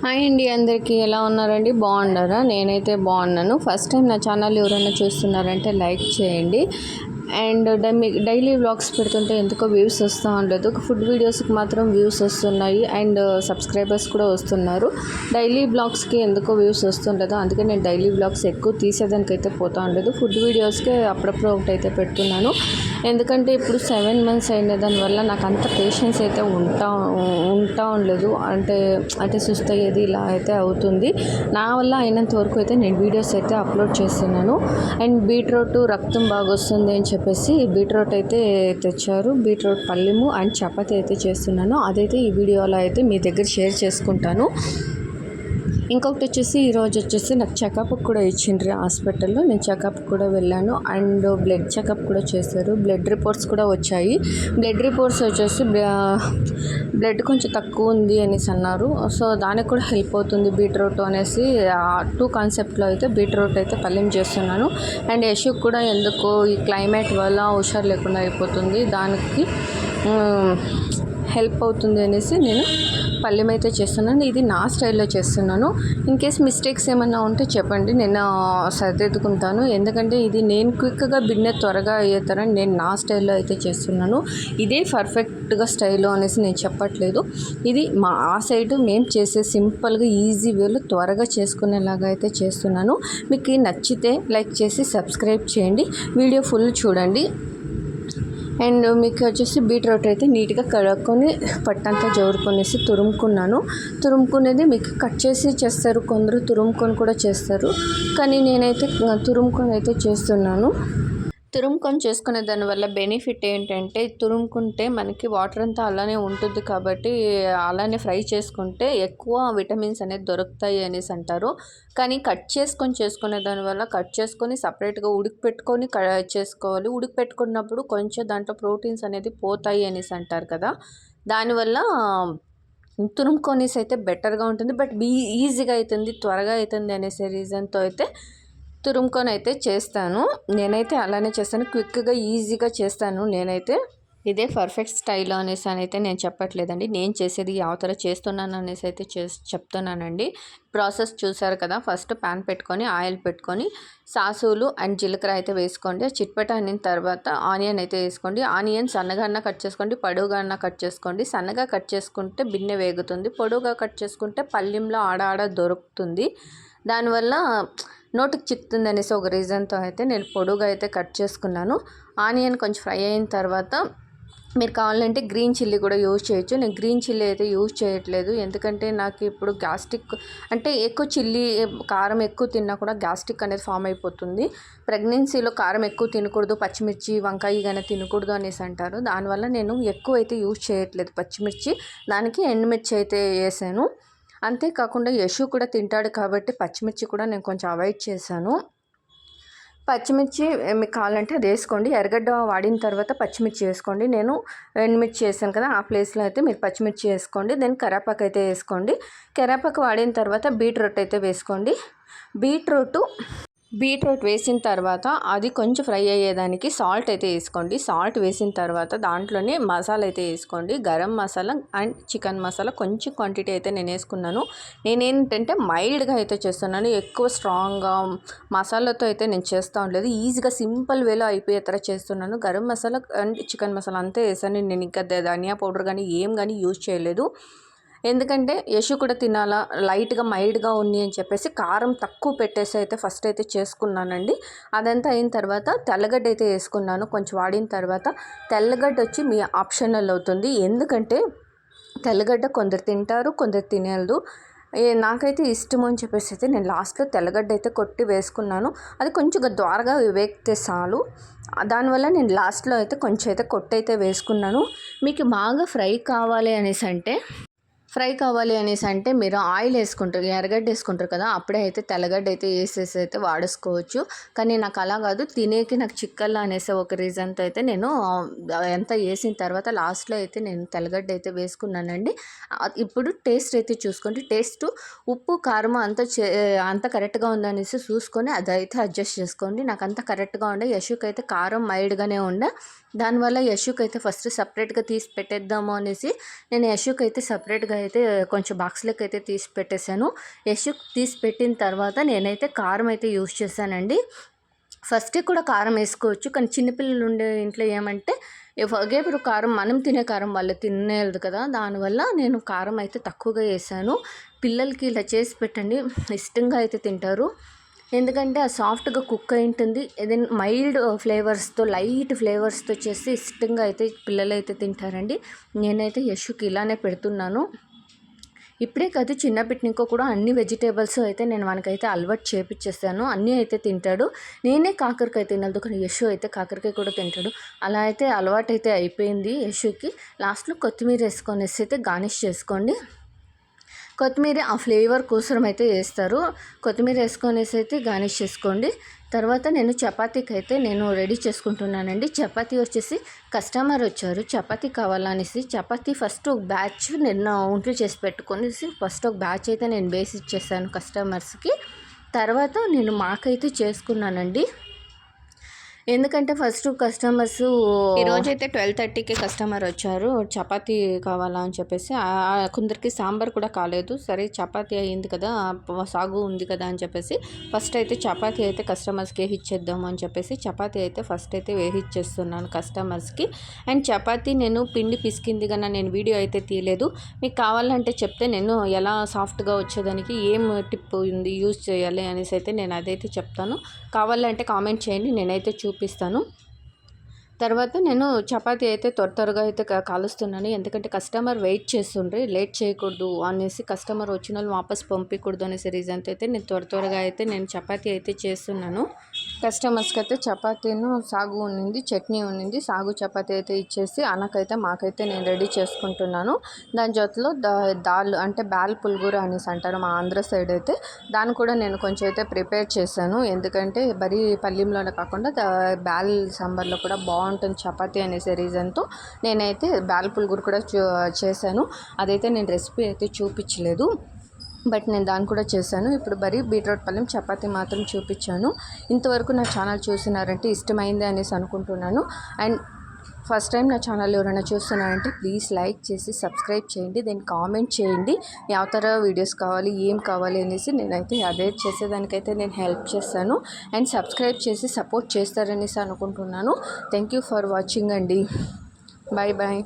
Hi అండి, అందరికీ ఎలా ఉన్నారండి? బాగున్నారా? నేనైతే బాగున్నాను. ఫస్ట్ టైం నా ఛానల్ ఎవరైనా చూస్తున్నారంటే లైక్ చేయండి. అండ్ డైలీ వ్లాగ్స్ పెడుతుంటే ఎందుకో వ్యూస్ వస్తూ ఉండదు. ఫుడ్ వీడియోస్కి మాత్రం వ్యూస్ వస్తున్నాయి అండ్ సబ్స్క్రైబర్స్ కూడా వస్తున్నారు. డైలీ వ్లాగ్స్కి ఎందుకో వ్యూస్ వస్తుండదు. అందుకే నేను డైలీ వ్లాగ్స్ ఎక్కువ తీసేదానికైతే పోతూ ఉండదు. ఫుడ్ వీడియోస్కే అప్పుడప్పుడు ఒకటైతే పెడుతున్నాను. ఎందుకంటే ఇప్పుడు 7 months అయిన దానివల్ల నాకు అంత పేషెన్స్ అయితే ఉంటా ఉండలేదు. అంటే సుస్థ అయ్యేది ఇలా అయితే అవుతుంది. నా వల్ల అయినంత వరకు అయితే నేను వీడియోస్ అయితే అప్లోడ్ చేస్తున్నాను. అండ్ బీట్రూట్ రక్తం బాగా వస్తుంది అని చెప్పేసి బీట్రూట్ అయితే తెచ్చారు. బీట్రూట్ పల్లెము అండ్ చపాతీ అయితే చేస్తున్నాను. అదైతే ఈ వీడియోలో అయితే మీ దగ్గర షేర్ చేసుకుంటాను. ఇంకొకటి వచ్చేసి ఈరోజు వచ్చేసి నాకు చెకప్ కూడా ఇచ్చిండ్రు హాస్పిటల్లో. నేను చెకప్ కూడా వెళ్ళాను అండ్ బ్లడ్ చెకప్ కూడా చేశారు. బ్లడ్ రిపోర్ట్స్ కూడా వచ్చాయి. బ్లడ్ రిపోర్ట్స్ వచ్చేసి బ్లడ్ కొంచెం తక్కువ ఉంది అనేసి అన్నారు. సో దానికి కూడా హెల్ప్ అవుతుంది బీట్రూట్ అనేసి 2 కాన్సెప్ట్లో అయితే బీట్రూట్ అయితే పల్లెం చేస్తున్నాను. అండ్ యశుక్ కూడా ఎందుకో ఈ క్లైమేట్ వల్ల హుషారు లేకుండా అయిపోతుంది, దానికి హెల్ప్ అవుతుంది అనేసి నేను పల్లెం అయితే చేస్తున్నాను. ఇది నా స్టైల్లో చేస్తున్నాను. ఇన్ కేస్ మిస్టేక్స్ ఏమన్నా ఉంటే చెప్పండి, నేను సరిదిద్దుకుంటాను. ఎందుకంటే ఇది నేను క్విక్గా బిన్నె త్వరగా అయ్యేతారని నేను నా స్టైల్లో అయితే చేస్తున్నాను. ఇదే పర్ఫెక్ట్గా స్టైల్లో అనేసి నేను చెప్పట్లేదు. ఇది ఆ సైడ్ మేము చేసే సింపుల్గా ఈజీ వేలో త్వరగా చేసుకునేలాగా అయితే చేస్తున్నాను. మీకు నచ్చితే లైక్ చేసి సబ్స్క్రైబ్ చేయండి, వీడియో ఫుల్ చూడండి. అండ్ మీకు వచ్చేసి బీట్రూట్ అయితే నీట్గా కడుక్కొని పట్టంతా జోరుకొనేసి తురుముకునేది మీకు కట్ చేసి చేస్తారు, కొందరు తురుముకొని కూడా చేస్తారు. కానీ నేనైతే తురుముకొని అయితే చేస్తున్నాను. తురుముకొని చేసుకునే దానివల్ల బెనిఫిట్ ఏంటంటే, తురుముకుంటే మనకి వాటర్ అంతా అలానే ఉంటుంది కాబట్టి అలానే ఫ్రై చేసుకుంటే ఎక్కువ విటమిన్స్ అనేది దొరుకుతాయి అనేసి అంటారు. కానీ కట్ చేసుకునే దానివల్ల కట్ చేసుకొని సపరేట్గా ఉడికిపెట్టుకొని చేసుకోవాలి. ఉడికిపెట్టుకున్నప్పుడు కొంచెం దాంట్లో ప్రోటీన్స్ అనేది పోతాయి అనేసి అంటారు కదా. దానివల్ల తురుముకొనేసి అయితే బెటర్గా ఉంటుంది. బట్ ఈజీగా అవుతుంది, త్వరగా అవుతుంది అనేసే రీజన్తో అయితే తురుముకొని అయితే చేస్తాను. నేనైతే అలానే చేస్తాను, క్విక్గా ఈజీగా చేస్తాను. నేనైతే ఇదే పర్ఫెక్ట్ స్టైల్ అనేసి అయితే నేను చెప్పట్లేదండి. నేను చేసేది యావతర చేస్తున్నాను అనేసి అయితే చెప్తున్నానండి. ప్రాసెస్ చూసారు కదా. ఫస్ట్ ప్యాన్ పెట్టుకొని ఆయిల్ పెట్టుకొని సాసులు అండ్ జీలకర్ర అయితే వేసుకోండి. చిట్పట అయిన తర్వాత ఆనియన్ అయితే వేసుకోండి. ఆనియన్ సన్నగా అన్న కట్ చేసుకోండి, పొడవుగా అన్న కట్ చేసుకోండి. సన్నగా కట్ చేసుకుంటే బిన్నె వేగుతుంది, పొడవుగా కట్ చేసుకుంటే పల్లెంలో ఆడ దొరుకుతుంది. దానివల్ల నోటికి చిక్కుతుంది అనేసి ఒక రీజన్తో అయితే నేను పొడుగా అయితే కట్ చేసుకున్నాను. ఆనియన్ కొంచెం ఫ్రై అయిన తర్వాత మీరు కావాలంటే గ్రీన్ చిల్లీ కూడా యూజ్ చేయొచ్చు. నేను గ్రీన్ చిల్లీ అయితే యూజ్ చేయట్లేదు, ఎందుకంటే నాకు ఇప్పుడు గ్యాస్ట్రిక్ అంటే ఎక్కువ చిల్లీ కారం ఎక్కువ తిన్నా కూడా గ్యాస్ట్రిక్ అనేది ఫామ్ అయిపోతుంది. ప్రెగ్నెన్సీలో కారం ఎక్కువ తినకూడదు, పచ్చిమిర్చి వంకాయ కానీ తినకూడదు అనేసి అంటారు. దానివల్ల నేను ఎక్కువ అయితే యూజ్ చేయట్లేదు పచ్చిమిర్చి. దానికి ఎండుమిర్చి అయితే వేసాను. అంతేకాకుండా యశు కూడా తింటాడు కాబట్టి పచ్చిమిర్చి కూడా నేను కొంచెం అవాయిడ్ చేశాను. పచ్చిమిర్చి మీకు కావాలంటే అది వేసుకోండి. ఎర్రగడ్డ వాడిన తర్వాత పచ్చిమిర్చి వేసుకోండి. నేను ఎండుమిర్చి వేసాను కదా, ఆ ప్లేస్లో అయితే మీరు పచ్చిమిర్చి వేసుకోండి. దెన్ కరివేపాకు అయితే వేసుకోండి. కరివేపాకు వాడిన తర్వాత బీట్రూట్ అయితే వేసుకోండి. బీట్రూట్ వేసిన తర్వాత అది కొంచెం ఫ్రై అయ్యేదానికి సాల్ట్ అయితే వేసుకోండి. సాల్ట్ వేసిన తర్వాత దాంట్లోనే మసాలా అయితే వేసుకోండి. గరం మసాలా అండ్ చికెన్ మసాలా కొంచెం క్వాంటిటీ అయితే నేను వేసుకున్నాను. నేనేంటంటే మైల్డ్గా అయితే చేస్తున్నాను, ఎక్కువ స్ట్రాంగ్గా మసాలాతో అయితే నేను చేస్తూ ఉండలేదు. ఈజీగా సింపుల్ వేలో అయిపోయేతర చేస్తున్నాను. గరం మసాలా అండ్ చికెన్ మసాలా అంతే వేసాను. నేను ఇంకా ధనియా పౌడర్ కానీ ఏం కానీ యూజ్ చేయలేదు. ఎందుకంటే యశు కూడా తినాలా, లైట్గా మైల్డ్గా ఉంది అని చెప్పేసి కారం తక్కువ పెట్టేసి అయితే ఫస్ట్ అయితే చేసుకున్నానండి. అదంతా అయిన తర్వాత తెల్లగడ్డ అయితే వేసుకున్నాను. కొంచెం వాడిన తర్వాత తెల్లగడ్డ వచ్చి మీ ఆప్షనల్ అవుతుంది, ఎందుకంటే తెల్లగడ్డ కొందరు తింటారు, కొందరు తినేదు. నాకైతే ఇష్టం అని చెప్పేసి అయితే నేను లాస్ట్లో తెల్లగడ్డ అయితే కొట్టి వేసుకున్నాను. అది కొంచెం ద్వారగా వేగితే చాలు. దానివల్ల నేను లాస్ట్లో అయితే కొంచెం అయితే కొట్టి అయితే వేసుకున్నాను. మీకు బాగా ఫ్రై కావాలి అనేసి అంటే మీరు ఆయిల్ వేసుకుంటారు, ఎర్రగడ్డ వేసుకుంటారు కదా, అప్పుడే అయితే తెల్లగడ్డ అయితే వేసేసి అయితే వాడేసుకోవచ్చు. కానీ నాకు అలా కాదు, తినేకి నాకు చిక్కల్లా అనేసి ఒక రీజన్తో అయితే నేను ఎంత వేసిన తర్వాత లాస్ట్లో అయితే నేను తెల్లగడ్డ అయితే వేసుకున్నానండి. ఇప్పుడు టేస్ట్ అయితే చూసుకోండి. టేస్ట్ ఉప్పు కారం అంత కరెక్ట్గా ఉందనేసి చూసుకొని అదైతే అడ్జస్ట్ చేసుకోండి. నాకు అంత కరెక్ట్గా ఉండే. యశుకి అయితే కారం మైల్డ్గానే ఉండే. దానివల్ల యశుకి అయితే ఫస్ట్ సపరేట్గా తీసి పెట్టేద్దాము అనేసి నేను యశుకి అయితే సపరేట్గా అయితే కొంచెం బాక్స్లోకి అయితే తీసి పెట్టేశాను. యశుకి తీసి పెట్టిన తర్వాత నేనైతే కారం అయితే యూస్ చేశానండి. ఫస్టే కూడా కారం వేసుకోవచ్చు, కానీ చిన్నపిల్లలు ఉండే ఇంట్లో ఏమంటే ఇప్పుడు కారం మనం తినే కారం వాళ్ళు తినేది కదా, దానివల్ల నేను కారం అయితే తక్కువగా వేసాను. పిల్లలకి ఇలా చేసి పెట్టండి, ఇష్టంగా అయితే తింటారు. ఎందుకంటే అది సాఫ్ట్గా కుక్ అయి ఉంటుంది. ఏదైనా మైల్డ్ ఫ్లేవర్స్తో, లైట్ ఫ్లేవర్స్తో చేసి ఇష్టంగా అయితే పిల్లలు అయితే తింటారండి. నేనైతే యశుకి ఇలానే పెడుతున్నాను. ఇప్పుడే కాదు, చిన్నపిట్నికో కూడా అన్ని వెజిటేబుల్స్ అయితే నేను మనకైతే అలవాటు చేపించేస్తాను. అన్నీ అయితే తింటాడు. నేనే కాకరకాయ తినదు, కానీ యశు అయితే కాకరకాయ కూడా తింటాడు. అలా అయితే అలవాటు అయితే అయిపోయింది యశుకి. లాస్ట్లో కొత్తిమీర వేసుకొనేసి అయితే గార్నిష్ చేసుకోండి. కొత్తిమీర ఆ ఫ్లేవర్ కోసం అయితే వేస్తారు. కొత్తిమీర వేసుకొనేసి అయితే గార్నిష్ చేసుకోండి. తర్వాత నేను చపాతీకి అయితే నేను రెడీ చేసుకుంటున్నానండి. చపాతీ వచ్చేసి కస్టమర్ వచ్చారు, చపాతీ కావాలనేసి. చపాతీ ఫస్ట్ ఒక బ్యాచ్ నేను ఉంట్లు చేసి పెట్టుకొనేసి ఫస్ట్ ఒక బ్యాచ్ అయితే నేను వేసి ఇచ్చేసాను కస్టమర్స్కి. తర్వాత నేను మాకైతే చేసుకున్నానండి. ఎందుకంటే ఫస్ట్ కస్టమర్స్ ఈరోజైతే 12:30కి కస్టమర్ వచ్చారు, చపాతీ కావాలా అని చెప్పేసి. కొందరికి సాంబార్ కూడా కాలేదు. సరే చపాతీ అయింది కదా, సాగు ఉంది కదా అని చెప్పేసి ఫస్ట్ అయితే చపాతీ అయితే కస్టమర్స్కి వేసిచ్చేద్దాము అని చెప్పేసి చపాతీ అయితే ఫస్ట్ అయితే వేసిచ్చేస్తున్నాను కస్టమర్స్కి. అండ్ చపాతీ నేను పిండి పిసికింది కన్నా నేను వీడియో అయితే తీయలేదు. మీకు కావాలంటే చెప్తే నేను ఎలా సాఫ్ట్గా వచ్చేదానికి ఏం టిప్ ఉంది యూజ్ చేయాలి అనేసి అయితే నేను అదైతే చెప్తాను. కావాలంటే కామెంట్ చేయండి, నేనైతే చూపిస్తాను. తర్వాత నేను చపాతీ అయితే త్వరగా అయితే కాలుస్తున్నాను. ఎందుకంటే కస్టమర్ వెయిట్ చేస్తుండ్రి, లేట్ చేయకూడదు అనేసి, కస్టమర్ వచ్చిన వాళ్ళు వాపస్ పంపించకూడదు అనేసి రీజన్తో అయితే నేను త్వరగా అయితే నేను చపాతీ అయితే చేస్తున్నాను. కస్టమర్స్కి అయితే చపాతీను సాగు ఉన్నింది, చట్నీ ఉన్నింది. సాగు చపాతీ అయితే ఇచ్చేసి అనకైతే మాకైతే నేను రెడీ చేసుకుంటున్నాను. దాని జొత్తలో దాల్ అంటే బ్యాల్ పుల్గూర అనేసి అంటారు మా ఆంధ్ర సైడ్ అయితే. దాన్ని కూడా నేను కొంచెం అయితే ప్రిపేర్ చేశాను. ఎందుకంటే బరీ పల్లీంలోనే కాకుండా బ్యాల్ సాంబార్లో కూడా బాగుంటుంది చపాతీ అనేసి రీజన్తో నేనైతే బ్యాల్ పుల్గూర కూడా చేశాను. అదైతే నేను రెసిపీ అయితే చూపించలేదు, బట్ నేను దాన్ని కూడా చేశాను. ఇప్పుడు బరీ బీట్రూట్ పల్లెం చపాతీ మాత్రం చూపించాను. ఇంతవరకు నా ఛానల్ చూసినారంటే ఇష్టమైంది అనేసి అనుకుంటున్నాను. అండ్ ఫస్ట్ టైం నా ఛానల్ ఎవరైనా చూస్తున్నారంటే ప్లీజ్ లైక్ చేసి సబ్స్క్రైబ్ చేయండి, దెన్ కామెంట్ చేయండి ಯಾವ ಥರ వీడియోస్ కావాలి, ఏం కావాలి అనేసి. నేనైతే అదే చేసేదానికైతే నేను హెల్ప్ చేస్తాను. అండ్ సబ్స్క్రైబ్ చేసి సపోర్ట్ చేస్తారనేసి అనుకుంటున్నాను. థ్యాంక్ యూ ఫర్ వాచింగ్ అండి. Bye bye.